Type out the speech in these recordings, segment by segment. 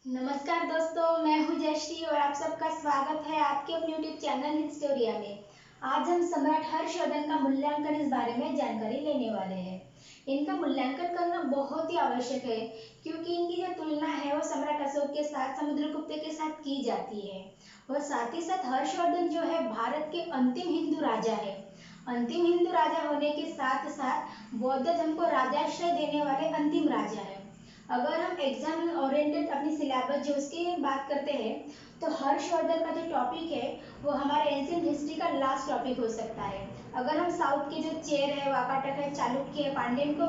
नमस्कार दोस्तों, मैं हूं जयश्री और आप सबका स्वागत है आपके अपने यूट्यूब चैनल हिस्टोरिया में। आज हम सम्राट हर्षवर्धन का मूल्यांकन इस बारे में जानकारी लेने वाले हैं। इनका मूल्यांकन करना बहुत ही आवश्यक है क्योंकि इनकी जो तुलना है वो सम्राट अशोक के साथ, समुद्रगुप्त के साथ की जाती है। और साथ ही साथ हर्षवर्धन जो है भारत के अंतिम हिंदू राजा है। अंतिम हिंदू राजा होने के साथ साथ बौद्ध धर्म को राजाश्रय देने वाले अंतिम राजा है। अगर हम एग्जाम ओरिएंटेड अपनी सिलेबस जो उसकी बात करते हैं तो हर्षवर्धन का जो टॉपिक है वो हमारे एंशिएंट हिस्ट्री का लास्ट टॉपिक हो सकता है। अगर हम साउथ के जो चेर है, वाकाटक है, चालुक्य है, पांड्यन को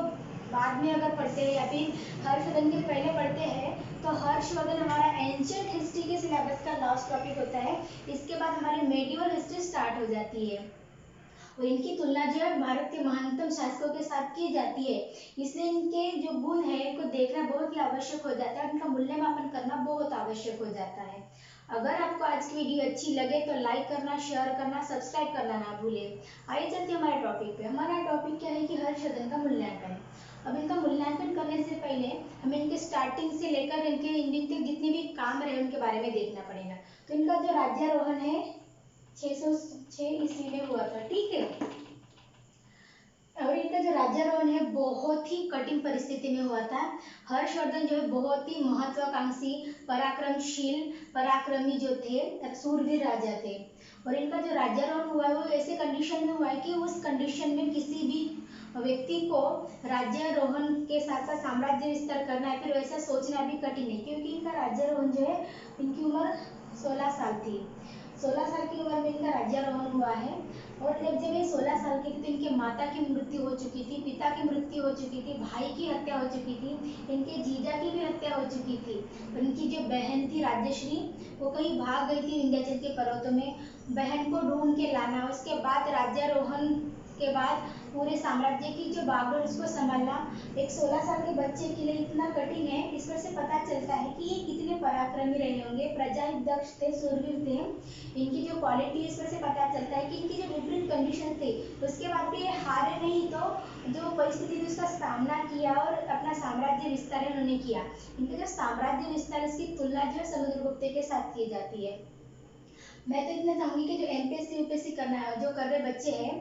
बाद में अगर पढ़ते हैं या फिर हर्षवर्धन के पहले पढ़ते हैं तो हर्षवर्धन हमारा एंशिएंट हिस्ट्री के सिलेबस का लास्ट टॉपिक होता है। इसके बाद हमारी मेडिवल हिस्ट्री स्टार्ट हो जाती है और इनकी तुलना जो है भारत के महानतम शासकों के साथ की जाती है। इसलिए इनके जो गुण है इनको देखना बहुत ही आवश्यक हो जाता है, इनका मूल्यमापन करना बहुत आवश्यक हो जाता है। अगर आपको आज की वीडियो अच्छी लगे तो लाइक करना, शेयर करना, सब्सक्राइब करना ना भूलें। आइए चलते हैं हमारे टॉपिक पे। हमारा टॉपिक क्या है कि हर्षवर्धन का मूल्यांकन। अब इनका मूल्यांकन करने से पहले हमें इनके स्टार्टिंग से लेकर इनके एंडिंग तक जितने भी काम रहे उनके बारे में देखना पड़ेगा। तो इनका जो राज्यारोहण है 606 ईस्वी में हुआ था, ठीक है। और इनका जो राज्यारोहण है बहुत ही कठिन परिस्थिति में हुआ था। हर्षवर्धन जो है बहुत ही महत्वाकांक्षी, पराक्रमशील, पराक्रमी जो थे, सूरवीर राजा थे। और इनका जो राज्यारोहण हुआ है वो ऐसे कंडीशन में हुआ है कि उस कंडीशन में किसी भी व्यक्ति को राज्यारोहण के साथ साथ साम्राज्य विस्तार करना है फिर वैसा सोचना भी कठिन है, क्योंकि इनका राज्यारोहण जो है, इनकी उम्र 16 साल थी। 16 साल की उम्र में इनका राज्यारोहण हुआ है। और जब ये 16 साल के थे तो इनके माता की मृत्यु हो चुकी थी, पिता की मृत्यु हो चुकी थी, भाई की हत्या हो चुकी थी, इनके जीजा की भी हत्या हो चुकी थी। और इनकी जो बहन थी राज्यश्री वो कहीं भाग गई थी विंध्याचल के पर्वतों में। बहन को ढूंढ के लाना, उसके बाद राज्यारोहण के बाद पूरे साम्राज्य की जो बागडोर उसको संभालना एक 16 साल के बच्चे के लिए इतना कठिन है। इस पर से पता चलता है कि ये कितने पराक्रमी रहे होंगे, प्रजादक्ष थे, शूरवीर थे। इनकी जो क्वालिटी इस पर से पता चलता है कि इनकी जो विपरीत कंडीशन थी उसके बाद भी ये हारे नहीं, तो जो परिस्थिति थी उसका सामना किया और अपना साम्राज्य विस्तार उन्होंने किया। इनका जो साम्राज्य विस्तार इसकी तुलना जो है समुद्रगुप्त के साथ की जाती है। मैं तो इतना चाहूंगी कि जो एमपीएससी यूपीएससी करना है जो कर रहे बच्चे हैं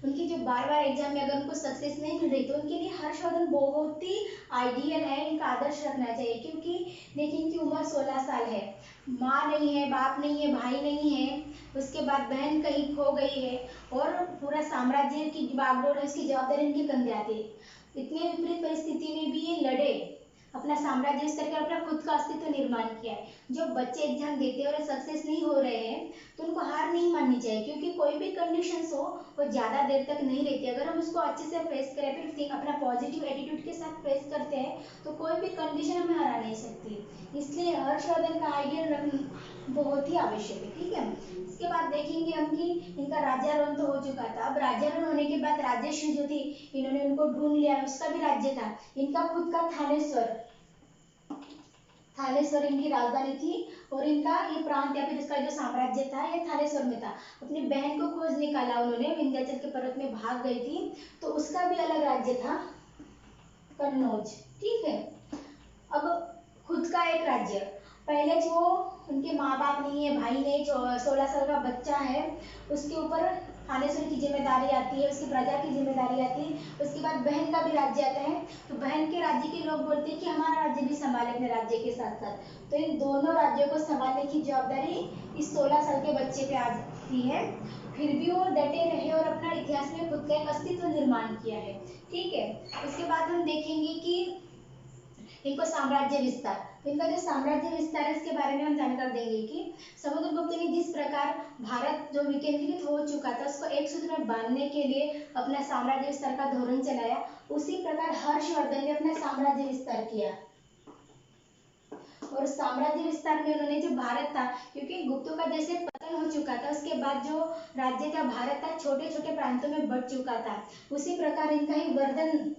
उनकी जो बार बार एग्जाम में अगर उनको सक्सेस नहीं मिल रही तो उनके लिए हर्षवर्धन बहुत ही आइडियल है, इनका आदर्श रखना चाहिए। क्योंकि देखिए इनकी उम्र 16 साल है, माँ नहीं है, बाप नहीं है, भाई नहीं है, उसके बाद बहन कहीं खो गई है और पूरा साम्राज्य की बागडोर है उसकी जवाबदारी इनके कंधे आती है। इतनी विपरीत परिस्थिति में भी ये लड़े, अपना साम्राज्य विस्तार कर अपना खुद का अस्तित्व निर्माण किया है। जो बच्चे एग्जाम देते हैं और सक्सेस नहीं हो रहे हैं तो उनको हार नहीं माननी चाहिए, क्योंकि कोई भी कंडीशंस हो वो ज़्यादा देर तक नहीं रहती। अगर हम उसको अच्छे से फेस करें, फिर अपना पॉजिटिव एटीट्यूड के साथ फेस करते हैं तो कोई भी कंडीशन हमें हरा नहीं सकती। इसलिए हर्षवर्धन का आइडियल रखना बहुत ही आवश्यक है, ठीक है। इसके बाद देखेंगे हम कि इनका राज्यारोहण तो हो चुका था। अब राज्यारोहण होने के बाद राजेश्री जो थी इन्होंने उनको ढूंढ लिया, उसका भी राज्य था। इनका खुद का थानेश्वर, थानेश्वर इनकी राजधानी थी और इनका ये प्रांत या फिर इसका जो साम्राज्य था ये थानेश्वर में था। अपनी बहन को खोज निकाला उन्होंने, विंध्याचल के पर्वत में भाग गई थी तो उसका भी अलग राज्य था, कन्नौज, ठीक है। अब खुद का एक राज्य, पहले जो उनके माँ बाप नहीं है, भाई नहीं, 16 साल का बच्चा है, उसके ऊपर थानेश्वर की जिम्मेदारी आती है, उसकी प्रजा की जिम्मेदारी आती है। उसके बाद बहन का भी राज्य आता है तो बहन के राज्य के लोग बोलते हैं कि हमारा राज्य भी संभाले अपने राज्य के साथ साथ। तो इन दोनों राज्यों को संभालने की जवाबदारी इस 16 साल के बच्चे पे आती है। फिर भी वो डटे रहे और अपना इतिहास में खुद का एक अस्तित्व निर्माण किया है, ठीक है। उसके बाद हम देखेंगे कि इनको साम्राज्य विस्तार, तो इनका जो साम्राज्य विस्तार है इसके बारे में हम जानकर देंगे कि समुद्रगुप्त ने जिस प्रकार भारत जो विकेंद्रीकृत हो चुका था उसको एक सूत्र में बांधने के लिए अपना साम्राज्य विस्तार का धोरण चलाया, उसी प्रकार हर्षवर्धन ने अपना साम्राज्य विस्तार किया। और साम्राज्य विस्तार में उन्होंने जो भारत था, क्योंकि गुप्तों का जैसे पतन हो चुका था उसके बाद जो राज्य था भारत था छोटे छोटे प्रांतों में बट चुका था, उसी प्रकार इनका ही वर्धन,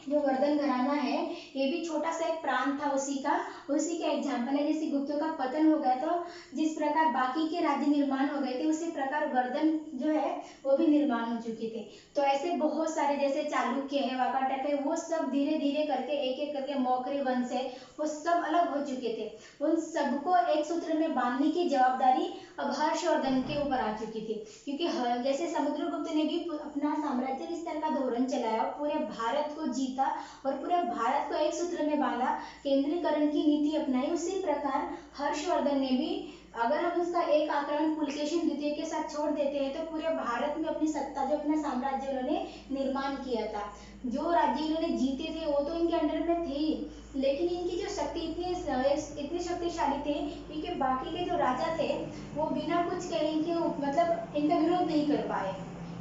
जो वर्धन घराना है ये भी छोटा सा एक प्रांत था उसी का, उसी का एग्जाम्पल है। जैसे गुप्तों का पतन हो गया तो जिस प्रकार बाकी के राज्य निर्माण हो गए थे उसी प्रकार वर्धन जो है वो भी निर्माण हो चुके थे। तो ऐसे बहुत सारे जैसे चालुक्य है, वाकाटक है, वो सब धीरे धीरे करके एक एक करके मौर्य वंश है वो सब अलग हो चुके थे। उन सबको एक सूत्र में बांधने की जवाबदारी अब हर्षवर्धन के ऊपर आ चुकी थी, क्योंकि जैसे समुद्रगुप्त ने भी अपना साम्राज्य विस्तार का धोरण चलाया, पूरे भारत को जीता और पूरे भारत को एक सूत्र में बांधा, केंद्रीकरण की नीति अपनाई, उसी प्रकार हर्षवर्धन ने भी, अगर हम उसका एक आक्रमण पुलकेशिन द्वितीय के साथ छोड़ देते हैं तो पूरे भारत में अपनी सत्ता, जो अपना साम्राज्य उन्होंने निर्माण किया था, जो राज्य इन्होंने जीते थे वो तो इनके अंडर में थे ही, लेकिन इनकी जो शक्ति इतनी शक्तिशाली थी क्योंकि बाकी के जो राजा थे वो बिना कुछ कहे इनके मतलब इनका विरोध नहीं कर पाए,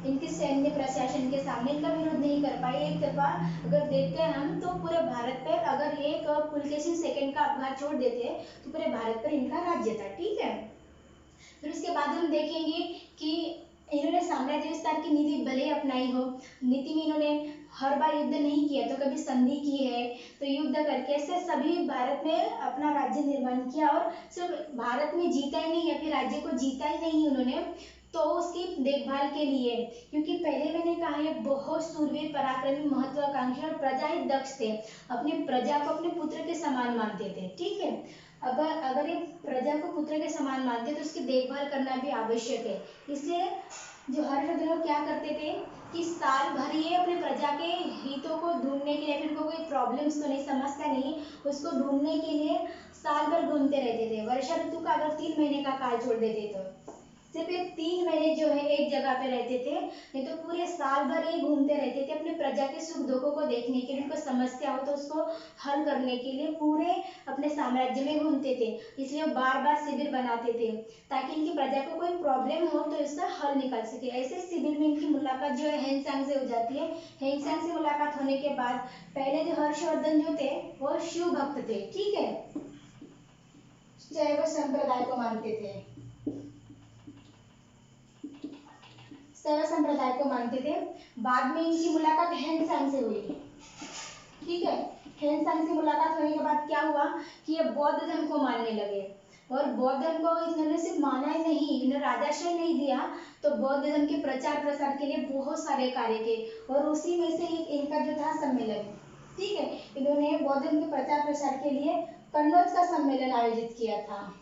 इनके सैन्य प्रशासन के सामने इनका विरोध नहीं कर पाए। एक तरफा अगर देखते हैं हम तो पूरे भारत पर अगर एक पुलकेशिन सेकंड का अपघात छोड़ देते हैं तो पूरे भारत पर इनका राज्य था। ठीक है, फिर उसके बाद हम देखेंगे कि इन्होंने साम्राज्य विस्तार की नीति भले ही अपनाई हो, नीति में इन्होंने हर बार युद्ध नहीं किया तो कभी संधि की है, तो युद्ध करके ऐसे सभी भारत में अपना राज्य निर्माण किया, और सिर्फ भारत में जीता ही नहीं या फिर राज्य को जीता ही नहीं उन्होंने, तो उसकी देखभाल के लिए, क्योंकि पहले मैंने कहा है बहुत सूरवीर पराक्रमी महत्वाकांक्षी और प्रजाहित दक्ष थे, अपनी प्रजा को अपने पुत्र के समान मानते थे। ठीक है, अगर ये प्रजा को पुत्र के समान मानते तो उसकी देखभाल करना भी आवश्यक है। इसलिए जो हर्षवर्धन लोग क्या करते थे कि साल भर ये अपने प्रजा के हितों को ढूंढने के लिए, फिर उनको कोई प्रॉब्लम्स तो नहीं समझता नहीं, उसको ढूंढने के लिए साल भर घूमते रहते थे। वर्षा ऋतु का अगर 3 महीने का काल छोड़ देते तो सिर्फ ये 3 महीने जो है एक जगह पे रहते थे, नहीं तो पूरे साल भर ये घूमते रहते थे अपने प्रजा के सुख दुखों को देखने के लिए, उनको समस्या हो तो उसको हल करने के लिए पूरे अपने साम्राज्य में घूमते थे। इसलिए वो बार बार शिविर बनाते थे ताकि इनकी प्रजा को कोई प्रॉब्लम हो तो इसका हल निकल सके। ऐसे शिविर में इनकी मुलाकात जो है हेनसांग से हो जाती है। हेनसांग से मुलाकात होने के बाद पहले जो हर्षवर्धन जो थे वो शिव भक्त थे। ठीक है, शैव संप्रदाय को मानते थे, शैव संप्रदाय को मानते थे। बाद में इनकी मुलाकात हेनसांग से हुई। ठीक है, हेनसांग से मुलाकात होने के बाद क्या हुआ कि ये बौद्ध धर्म को मानने लगे, और बौद्ध धर्म को इन्होंने सिर्फ माना ही नहीं, इन्हें राजाश्रय नहीं दिया, तो बौद्ध धर्म के प्रचार प्रसार के लिए बहुत सारे कार्य किए, और उसी में से इनका जो था सम्मेलन। ठीक है, इन्होंने बौद्ध धर्म के प्रचार प्रसार के लिए कन्नौज का सम्मेलन आयोजित किया था।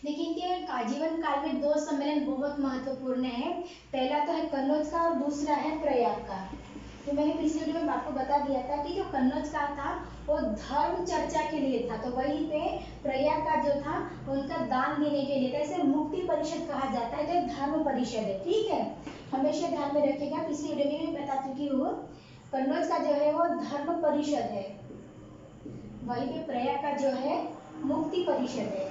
देखिए इनके जीवन काल में 2 सम्मेलन बहुत महत्वपूर्ण है, पहला तो है कन्नौज का और दूसरा है प्रयाग का। तो मैंने पिछले वीडियो में आपको बता दिया था कि जो कन्नौज का था वो धर्म चर्चा के लिए था, तो वहीं पे प्रयाग का जो था उनका दान देने के लिए था। इसे मुक्ति परिषद कहा जाता है, जो धर्म परिषद है। ठीक है, हमेशा ध्यान में रखिएगा, पिछली वीडियो में बता चुकी हूँ। कन्नौज का जो है वो धर्म परिषद है, वहीं पे प्रयाग का जो है मुक्ति परिषद है।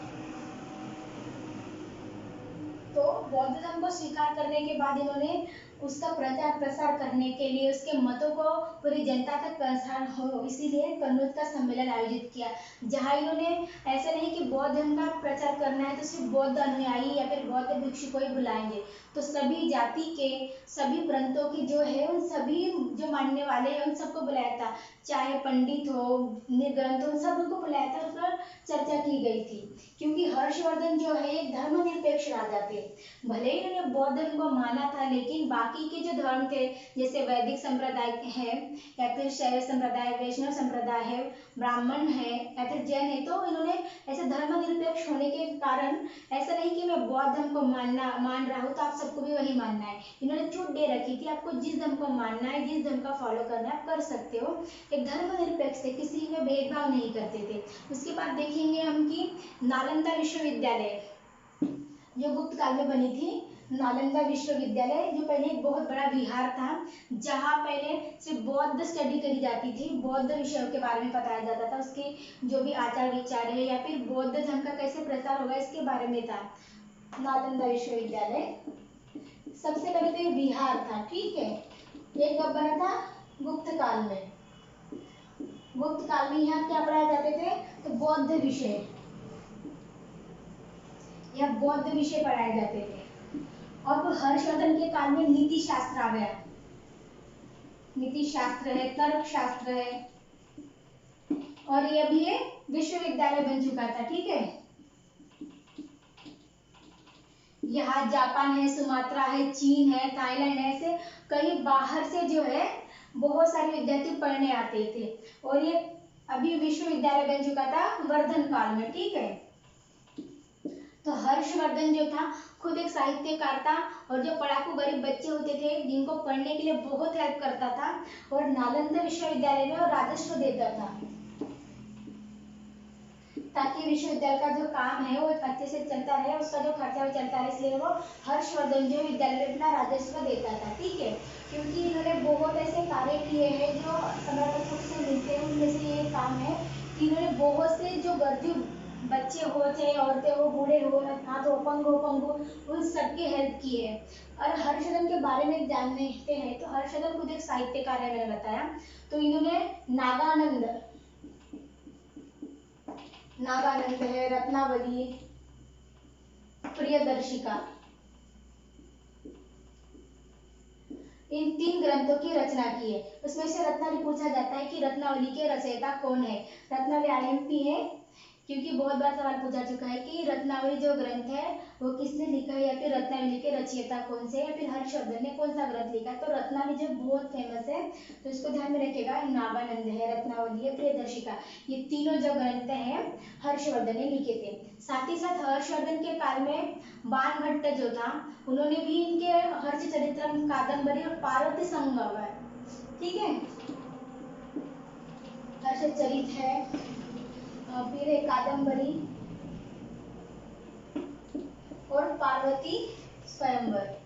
तो बौद्ध धर्म को स्वीकार करने के बाद इन्होंने उसका प्रचार प्रसार करने के लिए, उसके मतों को पूरी जनता तक प्रसार हो, इसीलिए कन्नौज का सम्मेलन आयोजित किया, जहां इन्होंने ऐसा नहीं कि बौद्ध धर्म का प्रचार करना है तो सिर्फ बौद्ध अनुयायी या फिर बौद्ध भिक्षु को ही बुलाएंगे, तो सभी जाति के सभी प्रांतों की जो है उन सभी जो मानने वाले हैं उन सबको बुलाया था, चाहे पंडित हो निर्ग्रंथ हो, सबको बुलाया था, उस पर चर्चा की गई थी। क्योंकि हर्षवर्धन जो है एक धर्मनिरपेक्ष राजा थे, भले ही उन्होंने बौद्ध धर्म को माना था लेकिन बाकी के जो धर्म थे जैसे वैदिक संप्रदाय है या फिर शैव संप्रदाय, वैष्णव संप्रदाय है, ब्राह्मण है या फिर जैन है, तो इन्होंने ऐसे धर्मनिरपेक्ष होने के कारण ऐसा नहीं कि मैं बौद्ध धर्म को मान रहा हूँ तो आप सबको भी वही मानना है, इन्होंने छूट दे रखी थी, आपको जिस धर्म को मानना है, जिस धर्म का फॉलो करना है आप कर सकते हो। एक धर्मनिरपेक्ष थे, किसी में भेदभाव नहीं करते थे। उसके बाद देखेंगे हम कि नालंदा विश्वविद्यालय जो गुप्त काल में बनी थी, नालंदा विश्वविद्यालय जो पहले एक बहुत बड़ा विहार था, जहाँ पहले सिर्फ बौद्ध स्टडी करी जाती थी, बौद्ध विषयों के बारे में बताया जाता था, उसके जो भी आचार विचार है या फिर बौद्ध धर्म का कैसे प्रसार होगा इसके बारे में था नालंदा विश्वविद्यालय। सबसे पहले तो ये विहार था। ठीक है, ये कब बना था? गुप्त काल में। गुप्त काल में यहाँ क्या पढ़ाए जाते थे? तो बौद्ध विषय, या बौद्ध विषय पढ़ाए जाते थे। और तो हर्षवर्धन के काल में नीति शास्त्र आ गया, नीति शास्त्र है, तर्क शास्त्र है, और ये अभी ये विश्वविद्यालय बन चुका था। ठीक है, यहाँ जापान है, सुमात्रा है, चीन है, थाईलैंड है, ऐसे कई बाहर से जो है बहुत सारे विद्यार्थी पढ़ने आते थे, और ये अभी विश्वविद्यालय बन चुका था वर्धन काल में, ठीक है। तो हर्षवर्धन जो था खुद एक साहित्यकार था और जो पढ़ाकू गरीब बच्चे होते थे जिनको पढ़ने के लिए बहुत हेल्प करता था और नालंदा विश्वविद्यालय में वो राजस्व देता था ताकि विश्वविद्यालय का जो काम है वो अच्छे से चलता रहे, उसका जो खर्चा वो चलता रहे, इसलिए वो हर्षवर्धन जो विद्यालय में अपना राजस्व देता था, ठीक है। क्योंकि इन्होंने बहुत ऐसे कार्य किए हैं जो सम्राट अशोक से मिलते हैं, उनमें से ये काम है कि इन्होंने बहुत से जो गरीब बच्चे हो चाहे औरतें हो बूढ़े हो हाथ अपंग हो उन सबकी हेल्प की है। और हर्षवर्धन के बारे में जानते हैं तो हर्षवर्धन खुद एक साहित्यकार है, मैंने बताया। तो इन्होंने नागानंद है, रत्नावली, प्रियदर्शिका, इन 3 ग्रंथों की रचना की है। उसमें से रत्नावली पूछा जाता है कि रत्नावली के रचयिता कौन है। रत्नावली आईएमपी है क्योंकि बहुत बार सवाल पूछा चुका है कि रत्नावली जो ग्रंथ है वो किसने लिखा है या फिर रत्नावली के रचयिता कौन से या फिर हर्षवर्धन ने कौन सा ग्रंथ लिखा है। तो रत्नावली जो बहुत फेमस है तो इसको ध्यान में रखिएगा। नागानंद है, रत्नावली है, प्रियदर्शिका, ये तीनों जो ग्रंथ हैं हर्षवर्धन ने लिखे थे। साथ ही साथ हर्षवर्धन के काल में बाणभट्ट जो था उन्होंने भी इनके हर्षचरित्रम कादम्बरी और पार्वती संगम है, ठीक है। हर्षचरित है, फिर एक कादम्बरी और पार्वती स्वयंवर।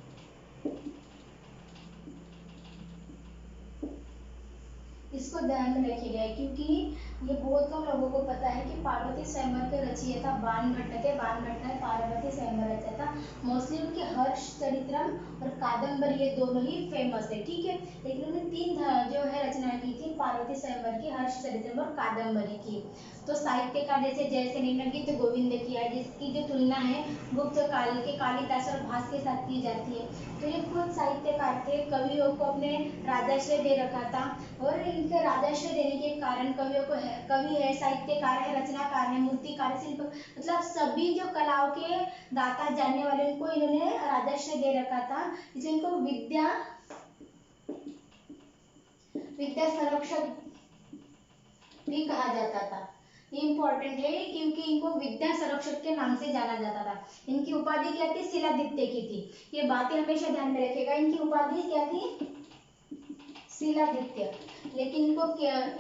इसको ध्यान में रखिएगा क्योंकि ये बहुत कम लोगों को पता है कि पार्वती स्वयंवर के रचयिता बाणभट्ट थे। बाणभट्ट ने पार्वती स्वयंवर रचा था। मोस्टली उनके हर्षचरित्रम और कादम्बरी ये दोनों ही फेमस है, ठीक है। लेकिन उन्होंने 3 जो है रचना की थी, पार्वती स्वयंवर की, हर्षचरित्रम और कादम्बरी की। तो साहित्यकार जैसे जैसे निम्नलिखित गोविंद की है जिसकी जो तुलना है गुप्त काल के कालिदास और भास के साथ की जाती है। तो ये खुद साहित्यकार थे, कवियों को अपने राजाश्रय दे रखा था और इनके राजाश्रय देने के कारण कवियों को कवि है, साहित्यकार है, रचनाकार है, मूर्तिकार, शिल्प, मतलब सभी जो कलाओं के दाता जानने वाले उनको इन्होंने राजाश्रय दे रखा था। इसलिए इनको विद्या संरक्षक भी कहा जाता था। ये इंपॉर्टेंट है क्योंकि इनको विद्या संरक्षक के नाम से जाना जाता था। इनकी उपाधि क्या थी? शिलादित्य की थी। ये बातें हमेशा ध्यान में रखिएगा। इनकी उपाधि क्या थी? शिलादित्य। लेकिन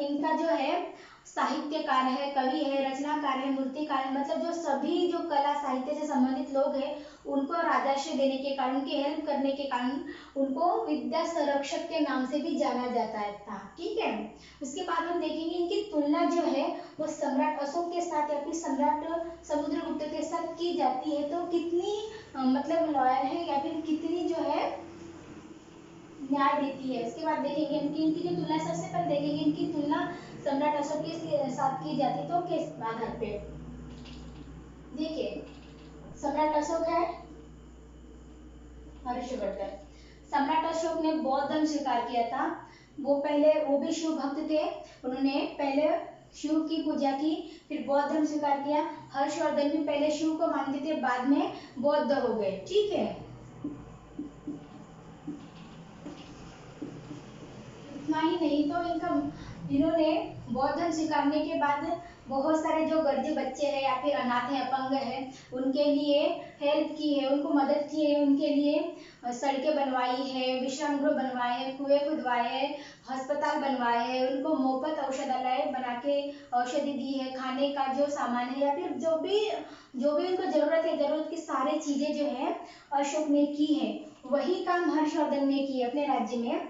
इनका जो है साहित्यकार है, कवि है, रचनाकार है, मूर्तिकार है, मतलब जो सभी जो कला साहित्य से संबंधित लोग हैं उनको राजाश्रय देने के कारण, उनकी हेल्प करने के कारण उनको विद्या संरक्षक के नाम से भी जाना जाता था, ठीक है। उसके बाद हम देखेंगे इनकी तुलना जो है वो सम्राट अशोक के साथ या फिर सम्राट समुद्रगुप्त के साथ की जाती है। तो कितनी मतलब लॉयल है या फिर कितनी जो है न्याय देती है। उसके बाद देखेंगे इनकी जो तुलना, सबसे पहले देखेंगे इनकी तुलना सम्राट अशोक के साथ की जाती तो किस आधार पे। देखिए सम्राट अशोक है, हर्षवर्धन। सम्राट अशोक ने बौद्ध धर्म स्वीकार किया था। वो भी शिव भक्त थे। उन्होंने पहले शिव की पूजा की, फिर बौद्ध धर्म स्वीकार किया। हर्षवर्धन भी पहले शिव को मानते थे, बाद में बौद्ध हो गए, ठीक है। इतना ही नहीं तो इन्होंने बौद्ध धर्म स्वीकारने के बाद बहुत सारे जो गरीब बच्चे हैं या फिर अनाथ है, अपंग है, उनके लिए हेल्प की है, उनको मदद की है, उनके लिए सड़कें बनवाई है, विश्राम गृह बनवाए हैं, कुएं खुदवाए हैं, अस्पताल बनवाए हैं, उनको मुफ्त औषधालय बना के औषधि दी है, खाने का जो सामान है या फिर जो भी उनको जरूरत है, जरूरत की सारी चीजें जो है अशोक ने की है। वही काम हर्षवर्धन ने किए अपने राज्य में।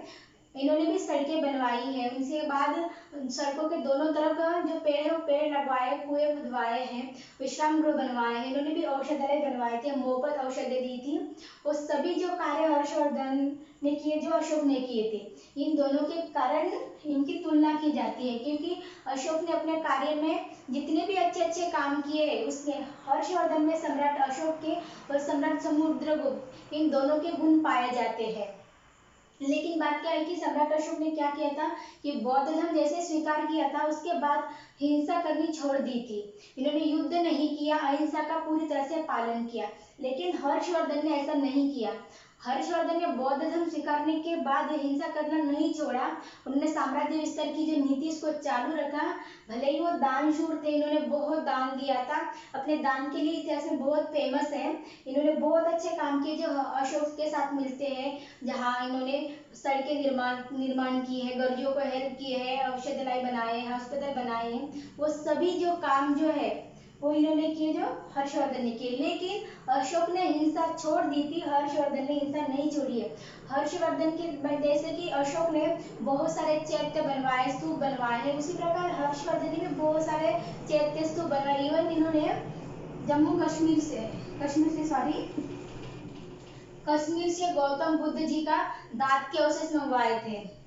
इन्होंने भी सड़कें बनवाई है। उसके बाद सड़कों के दोनों तरफ जो पेड़ है वो पेड़ लगवाए, कुएं खुदवाए हैं, विश्राम गृह बनवाए हैं, इन्होंने भी औषधालय बनवाए थे, मुफ्त औषधि दी थी। वो सभी जो कार्य हर्षवर्धन ने किए, जो अशोक ने किए थे, इन दोनों के कारण इनकी तुलना की जाती है क्योंकि अशोक ने अपने कार्य में जितने भी अच्छे अच्छे काम किए उसने हर्षवर्धन में सम्राट अशोक के और सम्राट समुद्रगुप्त इन दोनों के गुण पाए जाते हैं। लेकिन बात क्या है कि सम्राट अशोक ने क्या किया था कि बौद्ध धर्म जैसे स्वीकार किया था उसके बाद हिंसा करनी छोड़ दी थी। इन्होंने युद्ध नहीं किया, अहिंसा का पूरी तरह से पालन किया। लेकिन हर्षवर्धन ने ऐसा नहीं किया। हर्षवर्धन ने बौद्ध धर्म स्वीकारने के बाद हिंसा करना नहीं छोड़ा। उन्होंने साम्राज्य विस्तार की जो नीति इसको चालू रखा। भले ही वो दानशूर थे, इन्होंने बहुत दान दिया था, अपने दान के लिए इतिहास में बहुत फेमस है। इन्होंने बहुत अच्छे काम किए जो अशोक के साथ मिलते हैं, जहाँ इन्होंने सड़कें निर्माण की है, गर्जियों को हेल्प की है, औषधालय बनाए हैं, अस्पताल बनाए हैं। वो सभी जो काम जो है वो इन्होंने किए, जो हर्षवर्धन ने किए। लेकिन अशोक ने हिंसा छोड़ दी थी, हर्षवर्धन ने हिंसा नहीं छोड़ी है। हर्षवर्धन के जैसे कि अशोक ने बहुत सारे चैत्य बनवाए, स्तूप बनवाए हैं, उसी प्रकार हर्षवर्धन ने भी बहुत सारे चैत्य स्तूप बनवाए। इवन इन्होंने जम्मू कश्मीर से गौतम बुद्ध जी का दांत के अवशेष मंगवाए थे।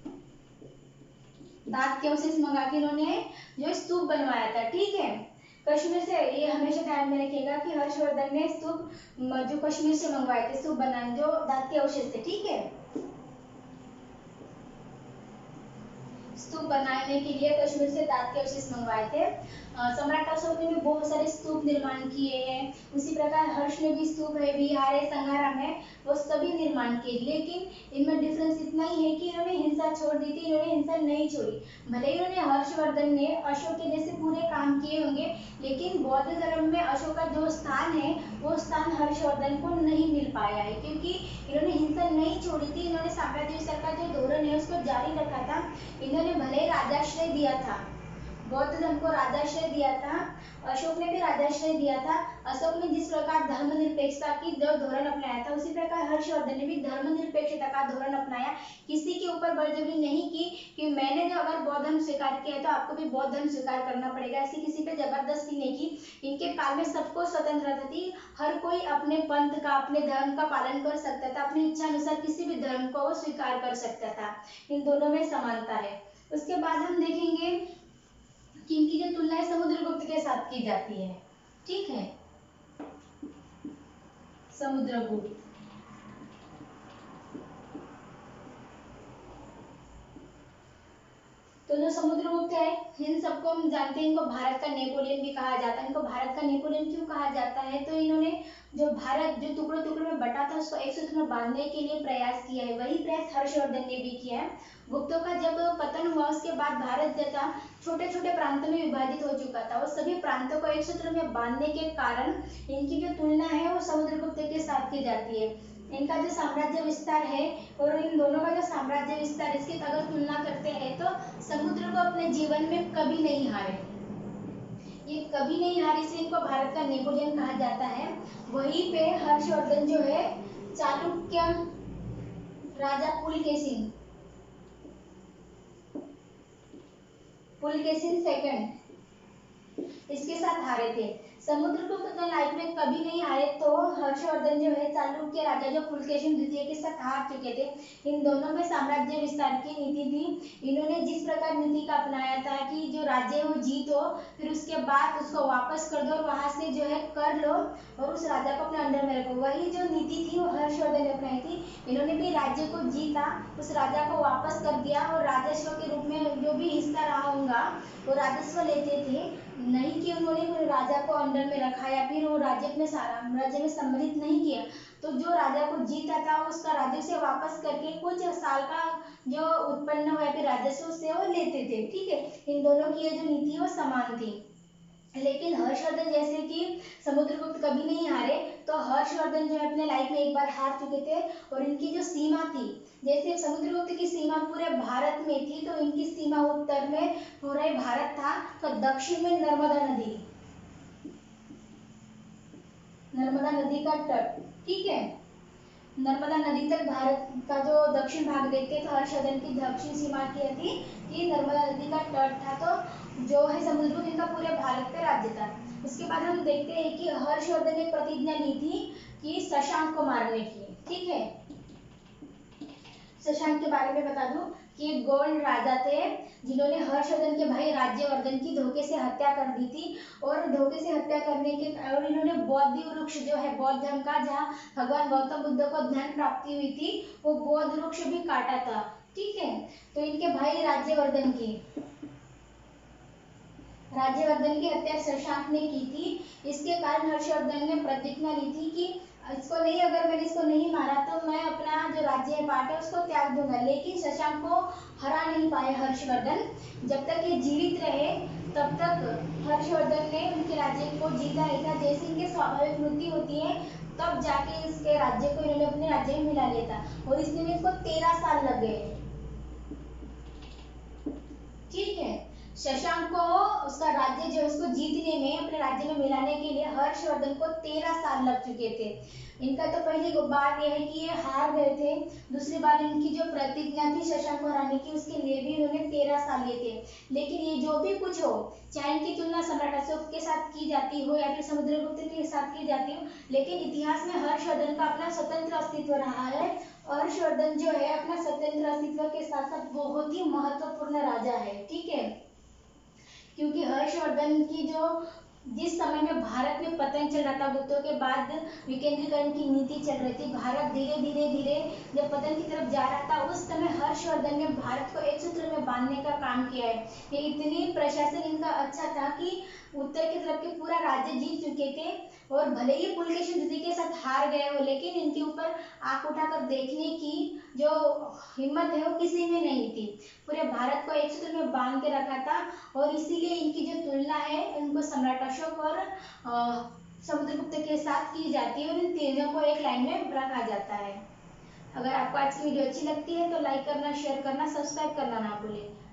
दांत के अवशेष मंगा के इन्होंने जो स्तूप बनवाया था। ठीक है, कश्मीर से, ये हमेशा ध्यान में रखिएगा कि हर्षवर्धन ने स्तूप जो कश्मीर से मंगवाए थे, स्तूप बनाए जो दांत के अवशेष थे। ठीक है, स्तूप बनाने के लिए कश्मीर से दांत के अवशेष मंगवाए थे। सम्राट अशोक ने भी बहुत सारे स्तूप निर्माण किए हैं। उसी प्रकार हर्ष ने भी स्तूप है, विहार है, संग्राम है, वो सभी निर्माण किए। लेकिन इनमें डिफरेंस इतना ही है कि इन्होंने हिंसा छोड़ दी थी, इन्होंने हिंसा नहीं छोड़ी। भले ही इन्होंने, हर्षवर्धन ने अशोक के जैसे पूरे काम किए होंगे, लेकिन बौद्ध धर्म में अशोक का जो स्थान है वो स्थान हर्षवर्धन को नहीं मिल पाया है, क्योंकि इन्होंने हिंसा नहीं छोड़ी थी। इन्होंने साम्राज्य विस्तार का जो धोरण है उसको जारी रखा था। इन्होंने भले राजाश्रय दिया था, बौद्ध धर्म को राजाश्रय दिया था, अशोक ने भी राजाश्रय दिया था। अशोक ने जिस प्रकार धर्मनिरपेक्षता की जो धोरण अपनाया था, उसी प्रकार हर्षवर्धन ने भी धर्मनिरपेक्षता का धोरण अपनाया। किसी के ऊपर बलजबरी नहीं की कि मैंने जो अगर बौद्ध धर्म स्वीकार किया है तो आपको भी बौद्ध धर्म स्वीकार करना पड़ेगा, ऐसी किसी पे जबरदस्ती नहीं की। इनके काल में सबको स्वतंत्रता थी, हर कोई अपने पंथ का, अपने धर्म का पालन कर सकता था, अपनी इच्छा अनुसार किसी भी धर्म को स्वीकार कर सकता था। इन दोनों में समानता है। उसके बाद हम देखेंगे कि इनकी जो तुलना है समुद्रगुप्त के साथ की जाती है। ठीक है, समुद्रगुप्त, तो जो समुद्रगुप्त है, इन सबको हम जानते हैं, इनको भारत का नेपोलियन भी कहा जाता है। इनको भारत का नेपोलियन क्यों कहा जाता है? तो इन्होंने जो भारत जो टुकड़े टुकड़े में बटा था उसको एक सूत्र में बांधने के लिए प्रयास किया है। वही प्रयास हर्षवर्धन ने भी किया है। गुप्तों का जब पतन हुआ उसके बाद भारत जैसा छोटे छोटे प्रांतों में विभाजित हो चुका था, वो सभी प्रांतों को एक सूत्र में बांधने के कारण इनकी जो तुलना है वो समुद्रगुप्त के साथ की जाती है। इनका जो साम्राज्य विस्तार है और इन दोनों का जो साम्राज्य विस्तार, इसकी अगर तुलना करते हैं तो समुद्र को अपने जीवन में कभी नहीं हारे, ये कभी नहीं हारे, इसलिए इनको भारत का नेपोलियन कहा जाता है। वहीं पे हर्षवर्धन जो है चालुक्य राजा पुलकेशिन सेकंड, इसके साथ हारे थे। समुद्रगुप्त अपने लाइफ में कभी नहीं हारे, तो हर्षवर्धन जो है चालुक्य राजा जो पुलकेशिन द्वितीय के साथ हार चुके थे। इन दोनों में साम्राज्य विस्तार की नीति थी। इन्होंने जिस प्रकार नीति का अपनाया था कि जो राज्य है वो जीतो, फिर उसके बाद उसको वापस कर दो और वहां से जो है कर लो और उस राजा को अपने अंडर में रखो, वही जो नीति थी वो हर्षवर्धन ने अपनाई थी। इन्होंने भी राज्य को जीता, उस राजा को वापस कर दिया और राजस्व के रूप में जो भी हिस्सा रहा होगा वो राजस्व लेते थे। नहीं कि उन्होंने राजा को अंडर में रखा या फिर वो राज्य अपने राज्य में सम्मिलित नहीं किया। तो जो राजा को जीता था उसका राजस्व वापस करके कुछ साल का जो उत्पन्न हुआ फिर राजस्व से वो लेते थे। ठीक है, इन दोनों की जो नीति वो समान थी। लेकिन हर्षवर्धन जैसे कि समुद्रगुप्त कभी नहीं हारे, तो हर्षवर्धन जो है अपने लाइफ में एक बार हार चुके थे। और इनकी जो सीमा थी, जैसे समुद्रगुप्त की सीमा पूरे भारत में थी, तो इनकी सीमा उत्तर में पूरा भारत था, तो दक्षिण में नर्मदा नदी का तट। ठीक है, नर्मदा नदी तक भारत का जो दक्षिण भाग देखते तो हर्षवर्धन की दक्षिण सीमा क्या थी कि नर्मदा नदी का तट था, तो जो है समुद्रगुप्त इनका पूरे भारत पे राज्य था। उसके बाद हम देखते हैं कि हर्षवर्धन ने प्रतिज्ञा ली थी कि शशांक को मारने की। ठीक है, शशांक के बारे में बता दूं कि एक गौड़ राजा थे जिन्होंने हर्षवर्धन के भाई राज्यवर्धन की धोखे से हत्या कर दी थी। और धोखे से हत्या करने के और इन्होंने बौद्ध वृक्ष जो है बौद्ध धर्म का, जहाँ भगवान गौतम बुद्ध को ज्ञान प्राप्ति हुई थी, वो बौद्ध वृक्ष भी काटा था। ठीक है, तो इनके भाई राज्यवर्धन की हत्या शशांक ने की थी। इसके कारण हर्षवर्धन ने प्रतिज्ञा ली थी कि इसको नहीं, अगर मैंने इसको नहीं मारा तो मैं अपना जो राज्य है पाठ है उसको त्याग दूंगा। लेकिन शशांक को हरा नहीं पाए हर्षवर्धन। जब तक ये जीवित रहे तब तक हर्षवर्धन ने उनके राज्य को जीता नहीं था। जैसे इनकी स्वाभाविक मृत्यु होती है तब जाके इसके राज्य को इन्होंने अपने राज्य में मिला लिया था और इसमें इसको 13 साल लग गए। ठीक है, शशांक को उसका राज्य जो उसको जीतने में, अपने राज्य में मिलाने के लिए हर्षवर्धन को 13 साल लग चुके थे। इनका तो पहली बात यह है कि ये हार गए थे। दूसरी बात, इनकी जो प्रतिज्ञा थी शशांक को हराने की उसके लिए भी उन्होंने 13 साल लिए थे। लेकिन ये जो भी कुछ हो, चाहे इनकी तुलना सम्राट अशोक के साथ की जाती हो या फिर समुद्रगुप्त के साथ की जाती हो, लेकिन इतिहास में हर्षवर्धन का अपना स्वतंत्र अस्तित्व रहा है। हर्षवर्धन जो है अपना स्वतंत्र अस्तित्व के साथ साथ बहुत ही महत्वपूर्ण राजा है। ठीक है, क्योंकि हर्षवर्धन की जो जिस समय में भारत में पतन चल रहा था, गुप्तों के बाद विकेंद्रीकरण की नीति चल रही थी, भारत धीरे धीरे धीरे जब पतन की तरफ जा रहा था, उस समय हर्षवर्धन ने भारत को एक सूत्र में बांधने का काम किया है। ये इतनी प्रशासन इनका अच्छा था कि उत्तर की तरफ के पूरा राज्य जीत चुके थे और भले ही पुलकेशिन द्वितीय के साथ हार गए हो, लेकिन इनके ऊपर आंख उठाकर देखने की जो हिम्मत है वो किसी में नहीं थी। पूरे भारत को एक सूत्र में बांध के रखा था और इसीलिए इनकी जो तुलना है उनको सम्राट अशोक और समुद्रगुप्त के साथ की जाती है और इन तीनों को एक लाइन में रखा जाता है। अगर आपको आज की वीडियो अच्छी लगती है तो लाइक करना, शेयर करना, सब्सक्राइब करना ना भूलें।